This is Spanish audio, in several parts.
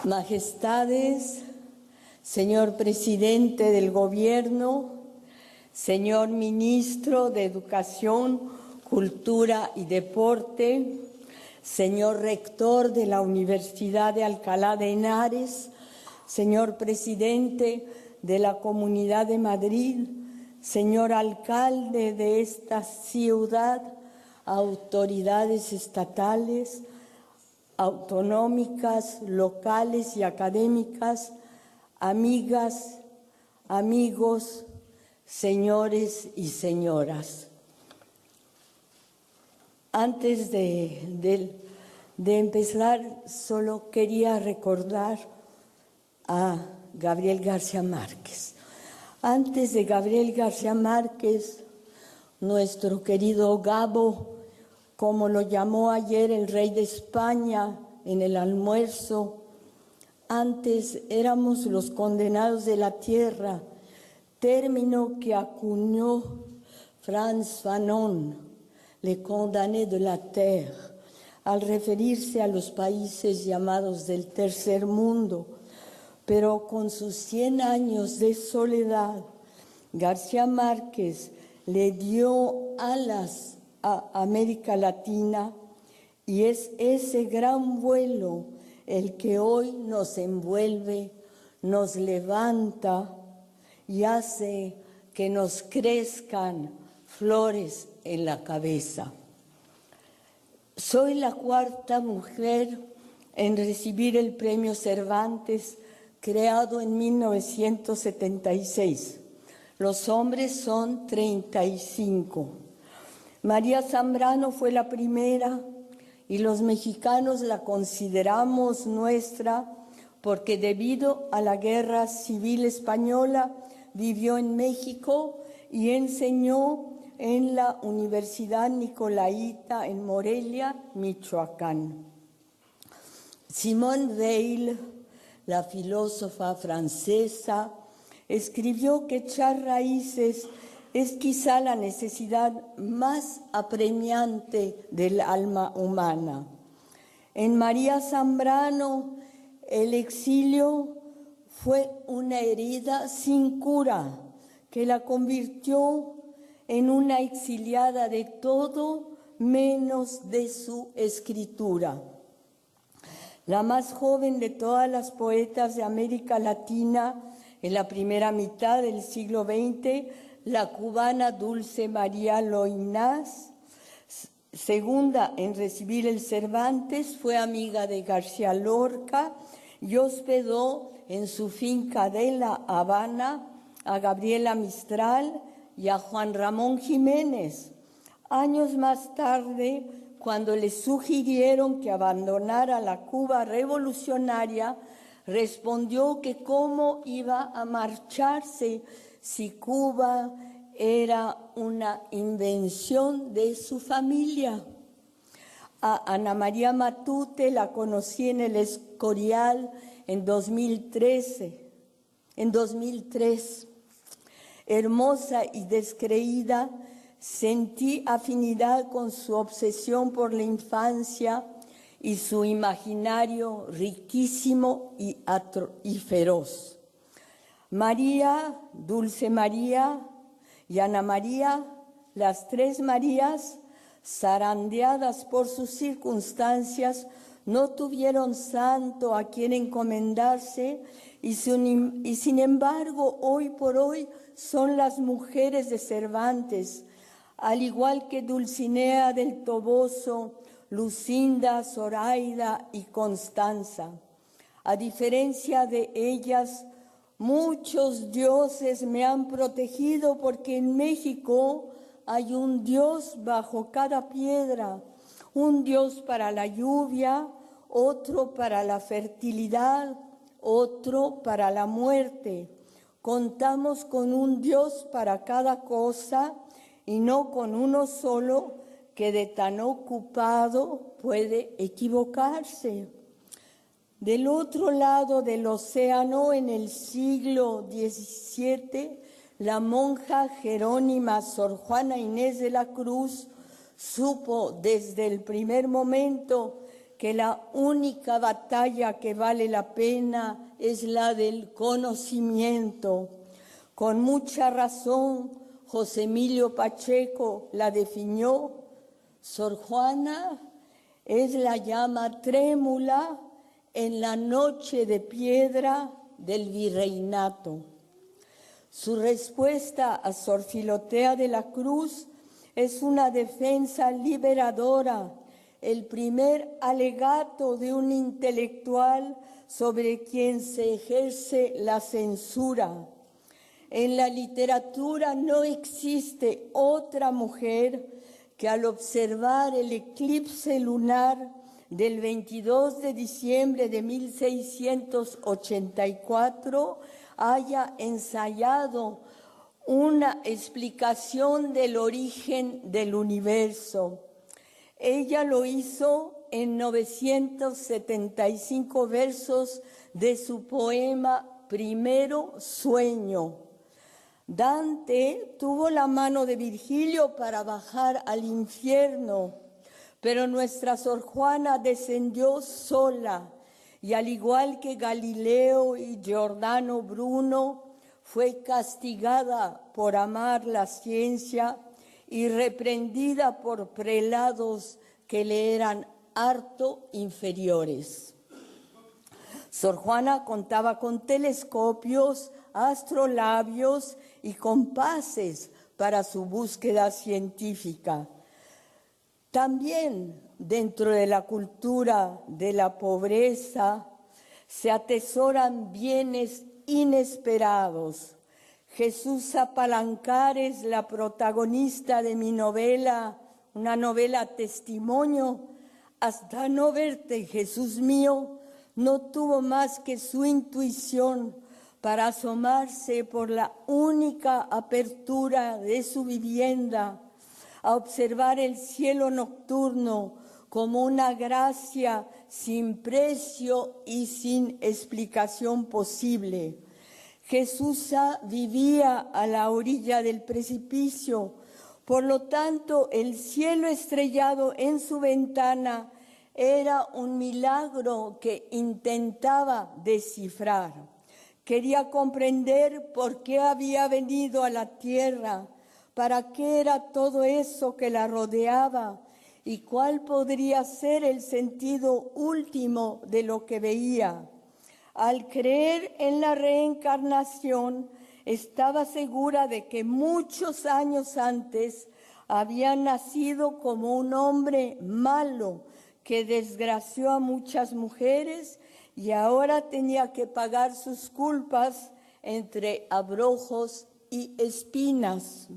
Majestades, señor presidente del Gobierno, señor ministro de Educación, Cultura y Deporte, señor rector de la Universidad de Alcalá de Henares, señor presidente de la Comunidad de Madrid, señor alcalde de esta ciudad, autoridades estatales, autonómicas, locales y académicas, amigas, amigos, señores y señoras. Antes de empezar, solo quería recordar a Gabriel García Márquez. Antes de Gabriel García Márquez, nuestro querido Gabo, como lo llamó ayer el rey de España en el almuerzo, antes éramos los condenados de la tierra, término que acuñó Frantz Fanon, les condamnés de la terre, al referirse a los países llamados del tercer mundo. Pero con sus 100 años de soledad, García Márquez le dio alas a América Latina y es ese gran vuelo el que hoy nos envuelve, nos levanta y hace que nos crezcan flores en la cabeza. Soy la cuarta mujer en recibir el Premio Cervantes, creado en 1976. Los hombres son 35. María Zambrano fue la primera y los mexicanos la consideramos nuestra porque debido a la Guerra Civil Española vivió en México y enseñó en la Universidad Nicolaita en Morelia, Michoacán. Simone Weil, la filósofa francesa, escribió que echar raíces es quizá la necesidad más apremiante del alma humana. En María Zambrano, el exilio fue una herida sin cura que la convirtió en una exiliada de todo menos de su escritura. La más joven de todas las poetas de América Latina en la primera mitad del siglo XX, la cubana Dulce María Loynaz, segunda en recibir el Cervantes, fue amiga de García Lorca y hospedó en su finca de La Habana a Gabriela Mistral y a Juan Ramón Jiménez. Años más tarde, cuando le sugirieron que abandonara la Cuba revolucionaria, respondió que cómo iba a marcharse si Cuba era una invención de su familia. A Ana María Matute la conocí en el Escorial en 2003. Hermosa y descreída, sentí afinidad con su obsesión por la infancia y su imaginario riquísimo y feroz. María, Dulce María y Ana María, las tres Marías, zarandeadas por sus circunstancias, no tuvieron santo a quien encomendarse y sin embargo, hoy por hoy son las mujeres de Cervantes, al igual que Dulcinea del Toboso, Lucinda, Zoraida y Constanza. A diferencia de ellas, muchos dioses me han protegido porque en México hay un dios bajo cada piedra, un dios para la lluvia, otro para la fertilidad, otro para la muerte. Contamos con un Dios para cada cosa y no con uno solo que de tan ocupado puede equivocarse. Del otro lado del océano, en el siglo XVII, la monja jerónima Sor Juana Inés de la Cruz supo desde el primer momento que la única batalla que vale la pena es la del conocimiento. Con mucha razón, José Emilio Pacheco la definió: Sor Juana es la llama trémula en la noche de piedra del virreinato. Su respuesta a Sor Filotea de la Cruz es una defensa liberadora, el primer alegato de un intelectual sobre quien se ejerce la censura. En la literatura no existe otra mujer que al observar el eclipse lunar del 22 de diciembre de 1684 haya ensayado una explicación del origen del universo. Ella lo hizo en 975 versos de su poema Primero Sueño. Dante tuvo la mano de Virgilio para bajar al infierno, pero nuestra Sor Juana descendió sola y al igual que Galileo y Giordano Bruno, fue castigada por amar la ciencia y reprendida por prelados que le eran harto inferiores. Sor Juana contaba con telescopios, astrolabios y compases para su búsqueda científica. También dentro de la cultura de la pobreza se atesoran bienes inesperados. Jesús Apalancares, la protagonista de mi novela, una novela testimonio, Hasta no verte, Jesús mío, no tuvo más que su intuición para asomarse por la única apertura de su vivienda, a observar el cielo nocturno como una gracia sin precio y sin explicación posible. Jesús vivía a la orilla del precipicio, por lo tanto el cielo estrellado en su ventana era un milagro que intentaba descifrar. Quería comprender por qué había venido a la tierra, para qué era todo eso que la rodeaba y cuál podría ser el sentido último de lo que veía. Al creer en la reencarnación, estaba segura de que muchos años antes había nacido como un hombre malo que desgració a muchas mujeres y ahora tenía que pagar sus culpas entre abrojos y espinas.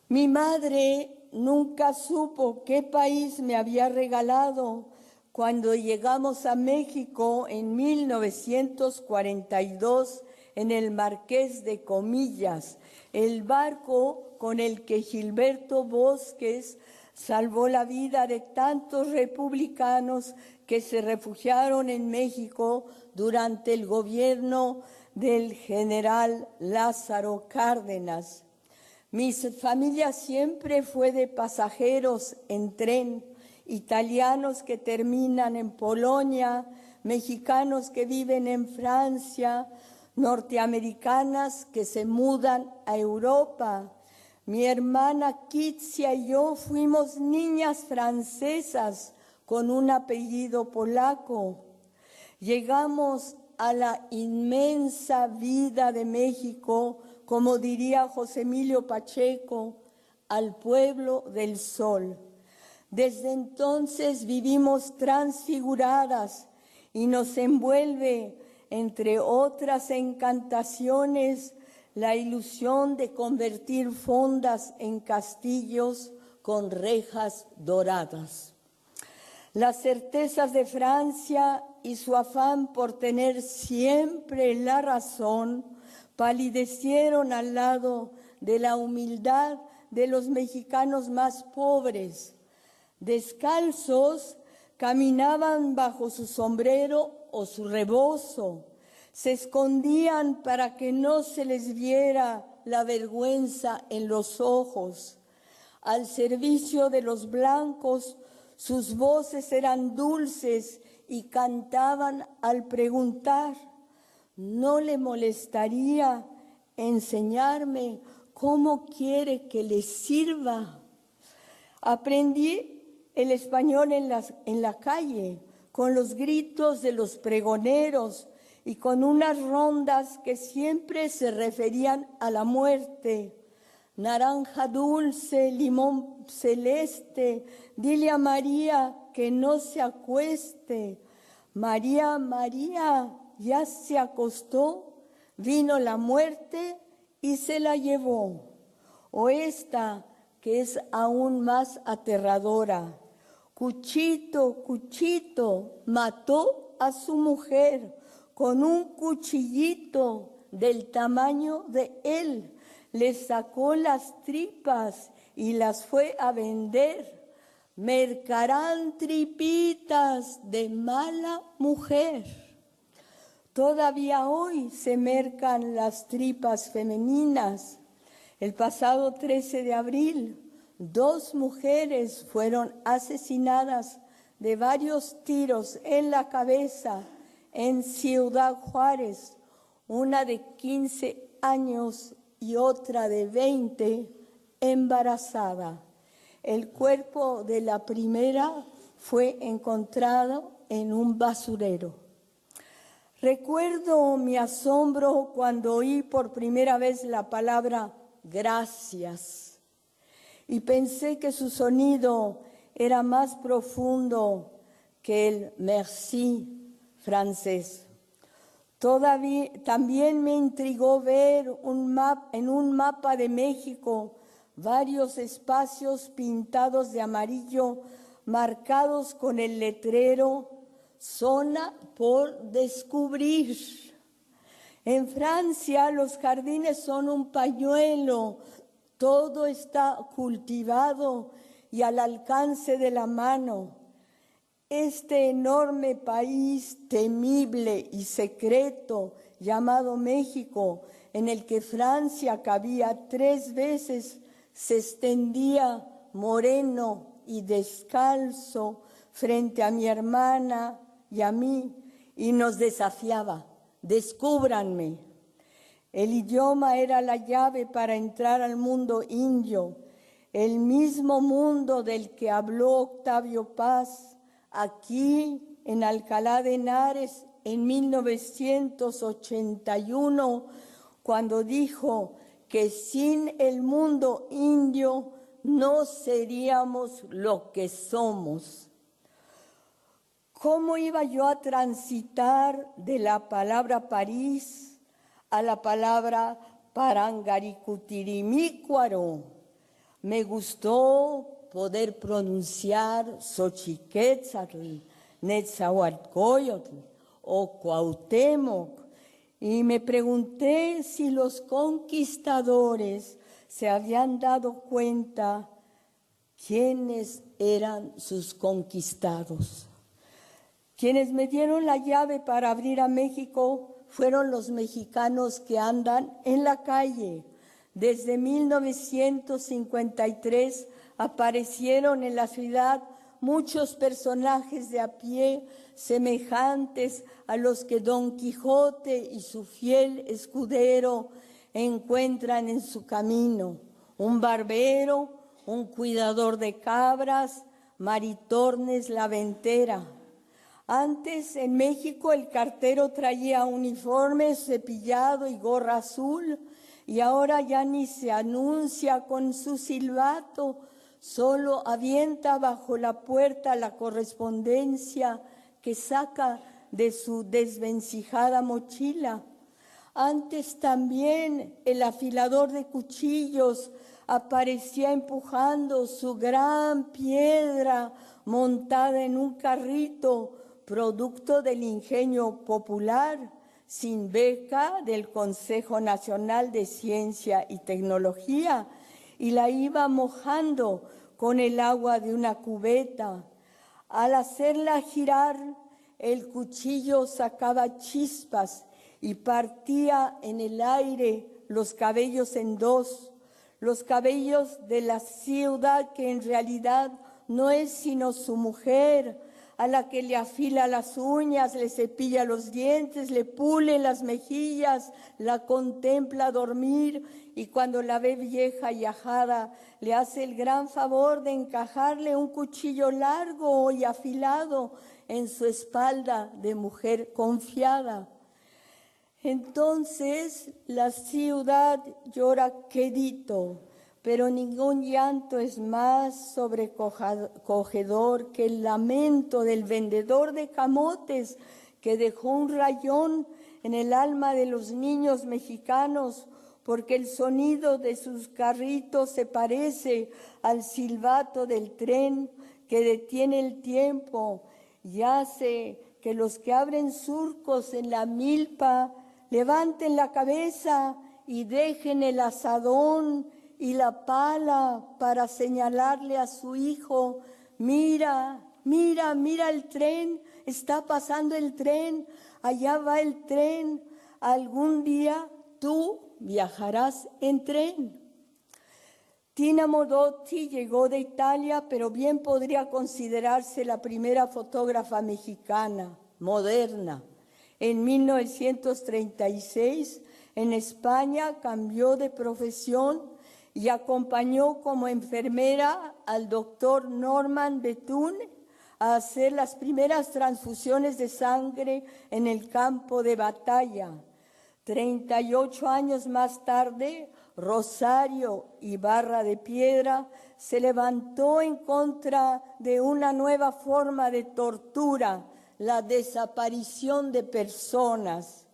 Mi madre nunca supo qué país me había regalado cuando llegamos a México en 1942 en el Marqués de Comillas, el barco con el que Gilberto Bosques salvó la vida de tantos republicanos que se refugiaron en México durante el gobierno del general Lázaro Cárdenas. Mi familia siempre fue de pasajeros en tren, italianos que terminan en Polonia, mexicanos que viven en Francia, norteamericanas que se mudan a Europa. Mi hermana Kitsia y yo fuimos niñas francesas con un apellido polaco. Llegamos a la inmensa vida de México, como diría José Emilio Pacheco, al pueblo del sol. Desde entonces vivimos transfiguradas y nos envuelve, entre otras encantaciones, la ilusión de convertir fondas en castillos con rejas doradas. Las certezas de Francia y su afán por tener siempre la razón palidecieron al lado de la humildad de los mexicanos más pobres. Descalzos, caminaban bajo su sombrero o su rebozo, se escondían para que no se les viera la vergüenza en los ojos. Al servicio de los blancos, Sus voces eran dulces y cantaban al preguntar. ¿No le molestaría enseñarme cómo quiere que le sirva? Aprendí el español en la calle, con los gritos de los pregoneros y con unas rondas que siempre se referían a la muerte. Naranja dulce, limón celeste, dile a María que no se acueste. María, María, ya se acostó, vino la muerte y se la llevó. O esta, que es aún más aterradora. Cuchito, Cuchito, mató a su mujer con un cuchillito del tamaño de él. Le sacó las tripas y las fue a vender. Mercarán tripitas de mala mujer. Todavía hoy se mercan las tripas femeninas. El pasado 13 de abril, 2 mujeres fueron asesinadas de varios tiros en la cabeza en Ciudad Juárez, una de 15 años y otra de 20, embarazada. El cuerpo de la primera fue encontrado en un basurero. Recuerdo mi asombro cuando oí por primera vez la palabra gracias y pensé que su sonido era más profundo que el merci francés. También me intrigó ver en un mapa de México varios espacios pintados de amarillo marcados con el letrero Zona por descubrir. En Francia los jardines son un pañuelo, todo está cultivado y al alcance de la mano. Este enorme país temible y secreto llamado México, en el que Francia cabía 3 veces, se extendía moreno y descalzo frente a mi hermana y a mí y nos desafiaba. Descúbranme. El idioma era la llave para entrar al mundo indio, el mismo mundo del que habló Octavio Paz aquí en Alcalá de Henares en 1981, cuando dijo que sin el mundo indio no seríamos lo que somos. ¿Cómo iba yo a transitar de la palabra París a la palabra Parangaricutirimícuaro? Me gustó poder pronunciar Xochiquétzatl, Netzahualcóyotl o Cuauhtémoc y me pregunté si los conquistadores se habían dado cuenta quiénes eran sus conquistados. Quienes me dieron la llave para abrir a México fueron los mexicanos que andan en la calle. Desde 1953 aparecieron en la ciudad muchos personajes de a pie semejantes a los que Don Quijote y su fiel escudero encuentran en su camino. Un barbero, un cuidador de cabras, Maritornes la ventera. Antes en México el cartero traía uniforme, cepillado y gorra azul, y ahora ya ni se anuncia con su silbato, solo avienta bajo la puerta la correspondencia que saca de su desvencijada mochila. Antes también el afilador de cuchillos aparecía empujando su gran piedra montada en un carrito, producto del ingenio popular, sin beca del Consejo Nacional de Ciencia y Tecnología, y la iba mojando con el agua de una cubeta. Al hacerla girar, el cuchillo sacaba chispas y partía en el aire los cabellos en dos, los cabellos de la ciudad que en realidad no es sino su mujer, a la que le afila las uñas, le cepilla los dientes, le pule las mejillas, la contempla dormir y cuando la ve vieja y ajada, le hace el gran favor de encajarle un cuchillo largo y afilado en su espalda de mujer confiada. Entonces la ciudad llora quedito, pero ningún llanto es más sobrecogedor que el lamento del vendedor de camotes que dejó un rayón en el alma de los niños mexicanos, porque el sonido de sus carritos se parece al silbato del tren que detiene el tiempo y hace que los que abren surcos en la milpa levanten la cabeza y dejen el asadón y la pala para señalarle a su hijo: mira, mira, mira el tren, está pasando el tren, allá va el tren, algún día tú viajarás en tren. Tina Modotti llegó de Italia, pero bien podría considerarse la primera fotógrafa mexicana moderna. En 1936, en España, cambió de profesión y acompañó como enfermera al doctor Norman Bethune a hacer las primeras transfusiones de sangre en el campo de batalla. 38 años más tarde, Rosario Ibarra de Piedra se levantó en contra de una nueva forma de tortura, la desaparición de personas.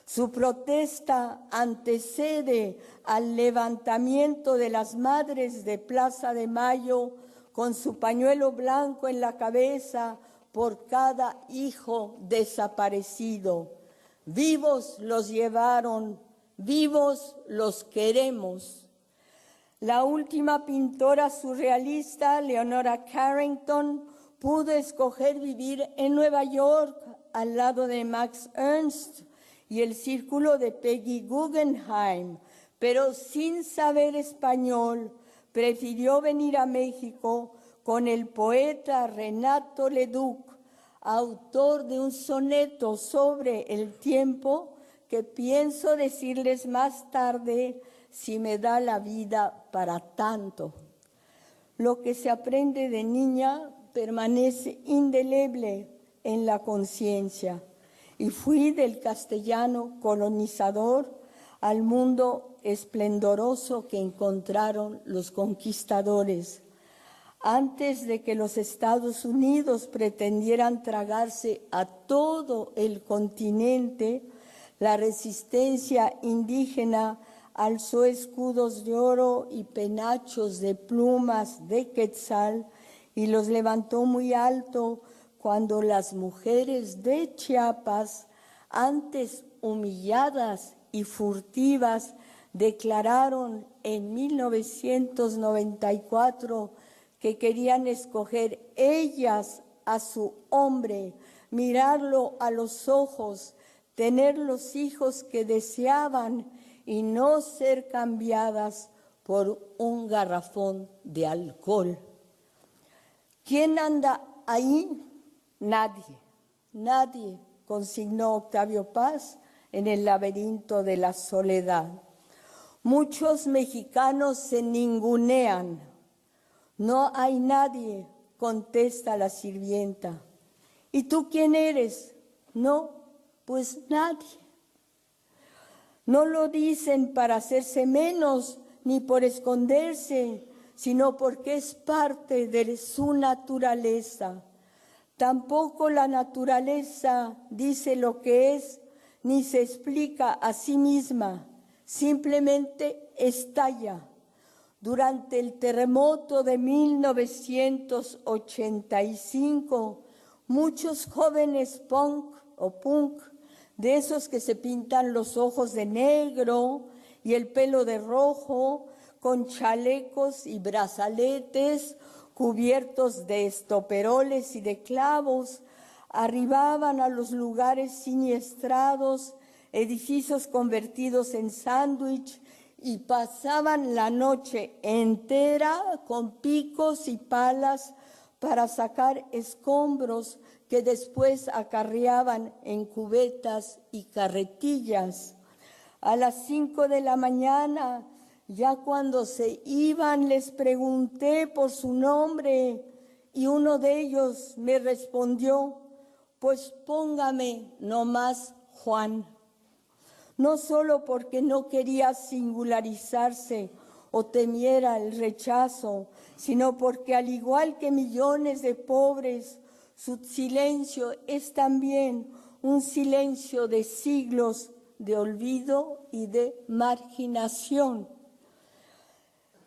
Su protesta antecede al levantamiento de las madres de Plaza de Mayo con su pañuelo blanco en la cabeza por cada hijo desaparecido. Vivos los llevaron, vivos los queremos. La última pintora surrealista, Leonora Carrington, pudo escoger vivir en Nueva York al lado de Max Ernst y el círculo de Peggy Guggenheim, pero sin saber español, prefirió venir a México con el poeta Renato Leduc, autor de un soneto sobre el tiempo que pienso decirles más tarde si me da la vida para tanto. Lo que se aprende de niña permanece indeleble en la conciencia. Y fui del castellano colonizador al mundo esplendoroso que encontraron los conquistadores. Antes de que los Estados Unidos pretendieran tragarse a todo el continente, la resistencia indígena alzó escudos de oro y penachos de plumas de quetzal y los levantó muy alto cuando las mujeres de Chiapas, antes humilladas y furtivas, declararon en 1994 que querían escoger ellas a su hombre, mirarlo a los ojos, tener los hijos que deseaban y no ser cambiadas por un garrafón de alcohol. ¿Quién anda ahí? Nadie, nadie, consignó Octavio Paz en El laberinto de la soledad. Muchos mexicanos se ningunean. No hay nadie, contesta la sirvienta. ¿Y tú quién eres? No, pues nadie. No lo dicen para hacerse menos ni por esconderse, sino porque es parte de su naturaleza. Tampoco la naturaleza dice lo que es, ni se explica a sí misma, simplemente estalla. Durante el terremoto de 1985, muchos jóvenes punk, de esos que se pintan los ojos de negro y el pelo de rojo, con chalecos y brazaletes cubiertos de estoperoles y de clavos, arribaban a los lugares siniestrados, edificios convertidos en sándwich, y pasaban la noche entera con picos y palas para sacar escombros que después acarreaban en cubetas y carretillas. A las 5 de la mañana, ya cuando se iban, les pregunté por su nombre y uno de ellos me respondió: pues póngame nomás Juan. No solo porque no quería singularizarse o temiera el rechazo, sino porque al igual que millones de pobres, su silencio es también un silencio de siglos de olvido y de marginación.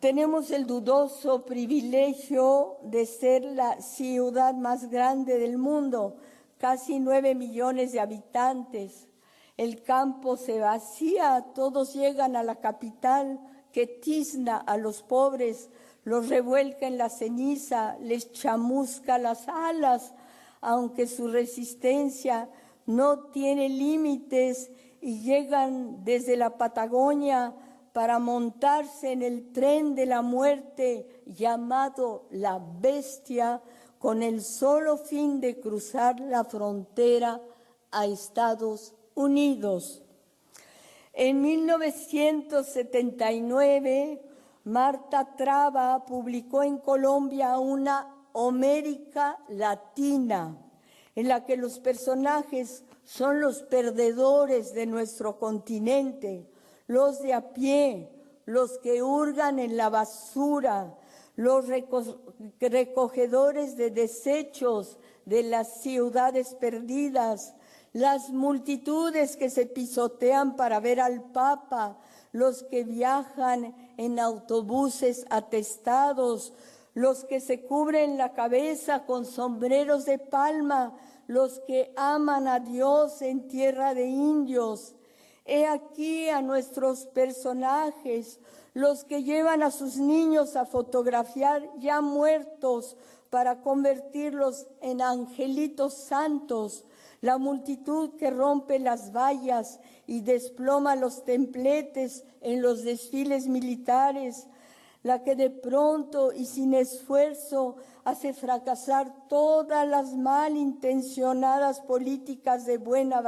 Tenemos el dudoso privilegio de ser la ciudad más grande del mundo, casi 9 millones de habitantes. El campo se vacía, todos llegan a la capital que tizna a los pobres, los revuelca en la ceniza, les chamusca las alas, aunque su resistencia no tiene límites y llegan desde la Patagonia para montarse en el tren de la muerte llamado la Bestia, con el solo fin de cruzar la frontera a Estados Unidos. En 1979, Marta Traba publicó en Colombia una América Latina, en la que los personajes son los perdedores de nuestro continente, los de a pie, los que hurgan en la basura, los recogedores de desechos de las ciudades perdidas, las multitudes que se pisotean para ver al Papa, los que viajan en autobuses atestados, los que se cubren la cabeza con sombreros de palma, los que aman a Dios en tierra de indios. He aquí a nuestros personajes, los que llevan a sus niños a fotografiar ya muertos para convertirlos en angelitos santos, la multitud que rompe las vallas y desploma los templetes en los desfiles militares, la que de pronto y sin esfuerzo hace fracasar todas las malintencionadas políticas de buena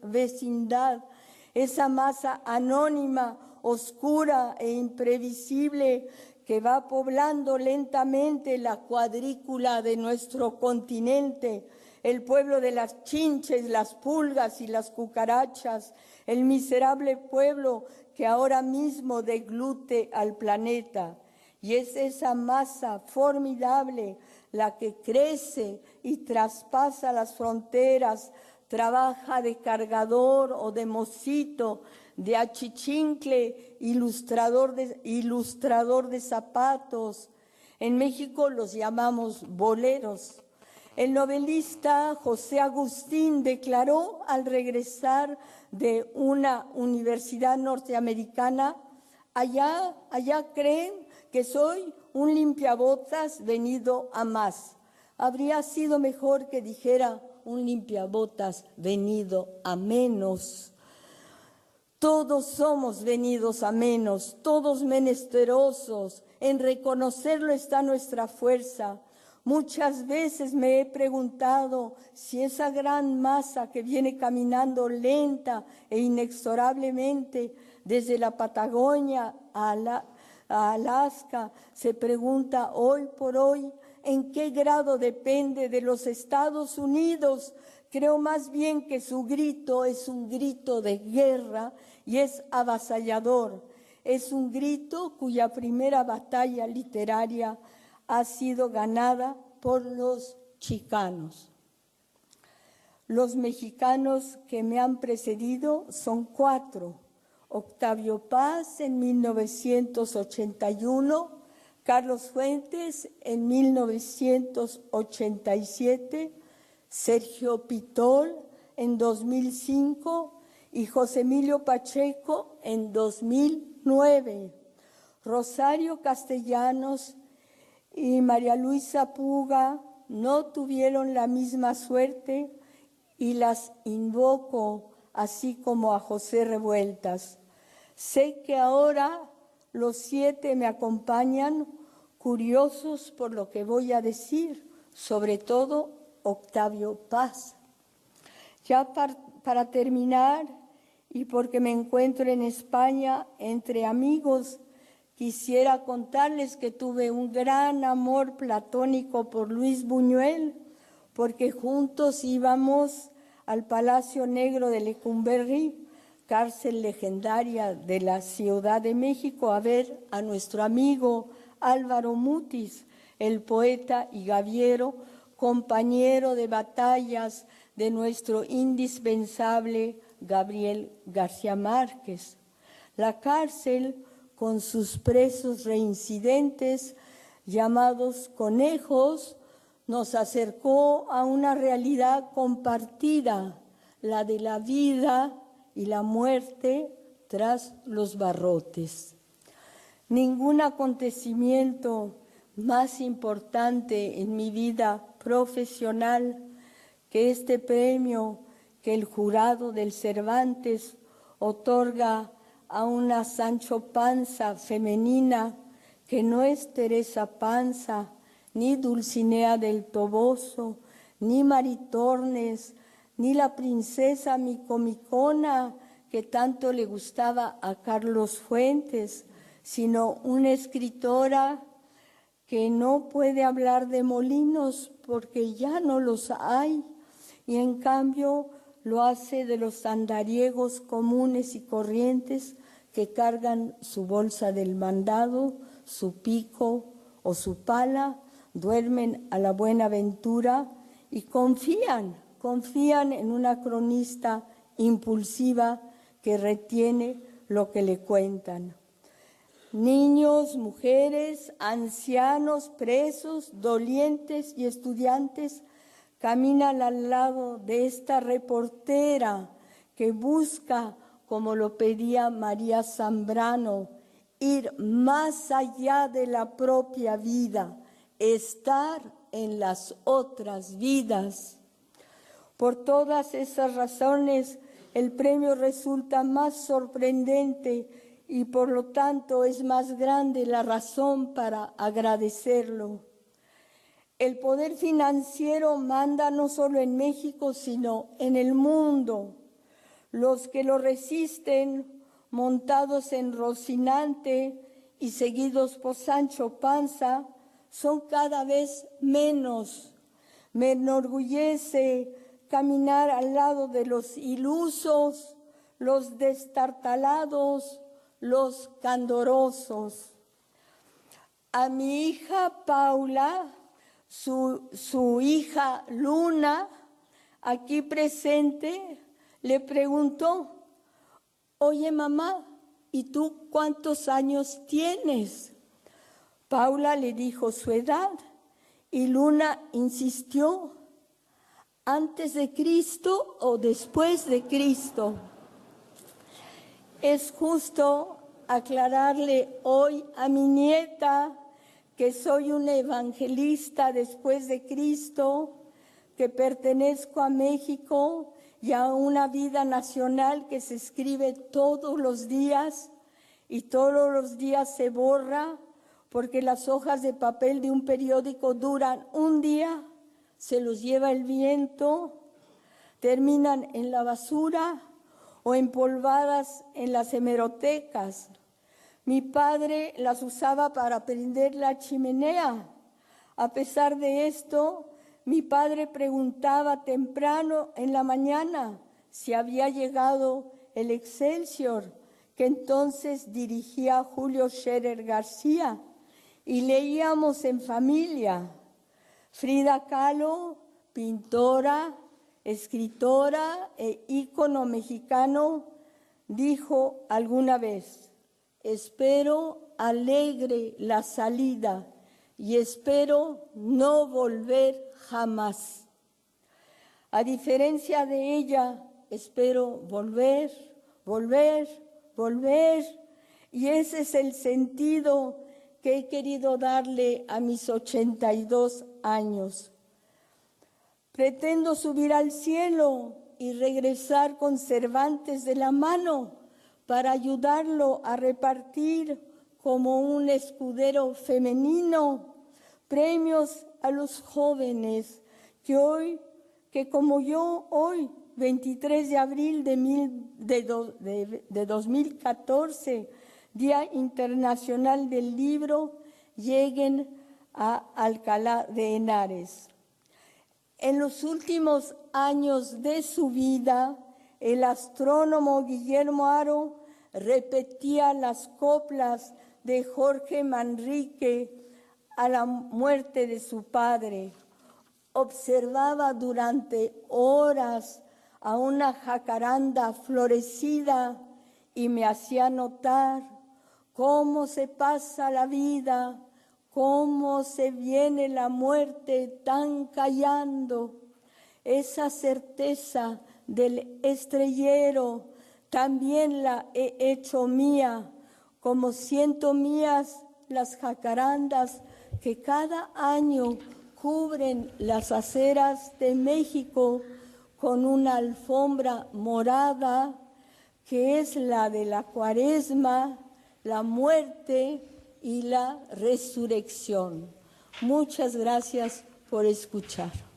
vecindad, esa masa anónima, oscura e imprevisible que va poblando lentamente la cuadrícula de nuestro continente, el pueblo de las chinches, las pulgas y las cucarachas, el miserable pueblo que ahora mismo deglute al planeta. Y es esa masa formidable la que crece y traspasa las fronteras, trabaja de cargador o de mocito, de achichincle, ilustrador de zapatos. En México los llamamos boleros. El novelista José Agustín declaró al regresar de una universidad norteamericana: allá creen que soy un limpiabotas venido a más. Habría sido mejor que dijera un limpiabotas venido a menos. Todos somos venidos a menos, todos menesterosos. En reconocerlo está nuestra fuerza. Muchas veces me he preguntado si esa gran masa que viene caminando lenta e inexorablemente desde la Patagonia a Alaska se pregunta hoy por hoy en qué grado depende de los Estados Unidos. Creo más bien que su grito es un grito de guerra y es avasallador. Es un grito cuya primera batalla literaria ha sido ganada por los chicanos. Los mexicanos que me han precedido son 4. Octavio Paz en 1981, Carlos Fuentes en 1987, Sergio Pitol en 2005 y José Emilio Pacheco en 2009. Rosario Castellanos y María Luisa Puga no tuvieron la misma suerte y las invoco, así como a José Revueltas. Sé que ahora los 7 me acompañan curiosos por lo que voy a decir, sobre todo Octavio Paz. Ya para terminar, y porque me encuentro en España entre amigos, quisiera contarles que tuve un gran amor platónico por Luis Buñuel, porque juntos íbamos al Palacio Negro de Lecumberri, cárcel legendaria de la Ciudad de México, a ver a nuestro amigo Álvaro Mutis, el poeta y gaviero, compañero de batallas de nuestro indispensable Gabriel García Márquez. La cárcel, con sus presos reincidentes, llamados conejos, nos acercó a una realidad compartida, la de la vida y la muerte tras los barrotes. Ningún acontecimiento más importante en mi vida profesional que este premio que el jurado del Cervantes otorga a una Sancho Panza femenina que no es Teresa Panza, ni Dulcinea del Toboso, ni Maritornes, ni la princesa Micomicona que tanto le gustaba a Carlos Fuentes, sino una escritora que no puede hablar de molinos porque ya no los hay, y en cambio lo hace de los andariegos comunes y corrientes que cargan su bolsa del mandado, su pico o su pala, duermen a la buena ventura y confían en una cronista impulsiva que retiene lo que le cuentan. Niños, mujeres, ancianos, presos, dolientes y estudiantes caminan al lado de esta reportera que busca, como lo pedía María Zambrano, ir más allá de la propia vida, estar en las otras vidas. Por todas esas razones, el premio resulta más sorprendente y por lo tanto es más grande la razón para agradecerlo. El poder financiero manda no solo en México, sino en el mundo. Los que lo resisten, montados en Rocinante y seguidos por Sancho Panza, son cada vez menos. Me enorgullece caminar al lado de los ilusos, los destartalados, los candorosos. A mi hija Paula, su hija Luna, aquí presente, le preguntó: oye mamá, ¿y tú cuántos años tienes? Paula le dijo su edad y Luna insistió: ¿antes de Cristo o después de Cristo? Es justo aclararle hoy a mi nieta que soy una evangelista después de Cristo, que pertenezco a México y a una vida nacional que se escribe todos los días y todos los días se borra porque las hojas de papel de un periódico duran un día, se los lleva el viento, terminan en la basura o empolvadas en las hemerotecas. Mi padre las usaba para prender la chimenea. A pesar de esto, mi padre preguntaba temprano en la mañana si había llegado el Excelsior, que entonces dirigía Julio Scherer García, y leíamos en familia. Frida Kahlo, pintora, escritora e ícono mexicano, dijo alguna vez: espero alegre la salida y espero no volver jamás. A diferencia de ella, espero volver, y ese es el sentido que he querido darle a mis 82 años. Pretendo subir al cielo y regresar con Cervantes de la mano para ayudarlo a repartir como un escudero femenino, premios a los jóvenes que como yo hoy, 23 de abril de 2014, Día Internacional del Libro, lleguen a Alcalá de Henares. En los últimos años de su vida, el astrónomo Guillermo Haro repetía las coplas de Jorge Manrique a la muerte de su padre. Observaba durante horas a una jacaranda florecida y me hacía notar cómo se pasa la vida, cómo se viene la muerte tan callando. Esa certeza del estrellero también la he hecho mía, como siento mías las jacarandas que cada año cubren las aceras de México con una alfombra morada, que es la de la Cuaresma, la muerte y la resurrección. Muchas gracias por escuchar.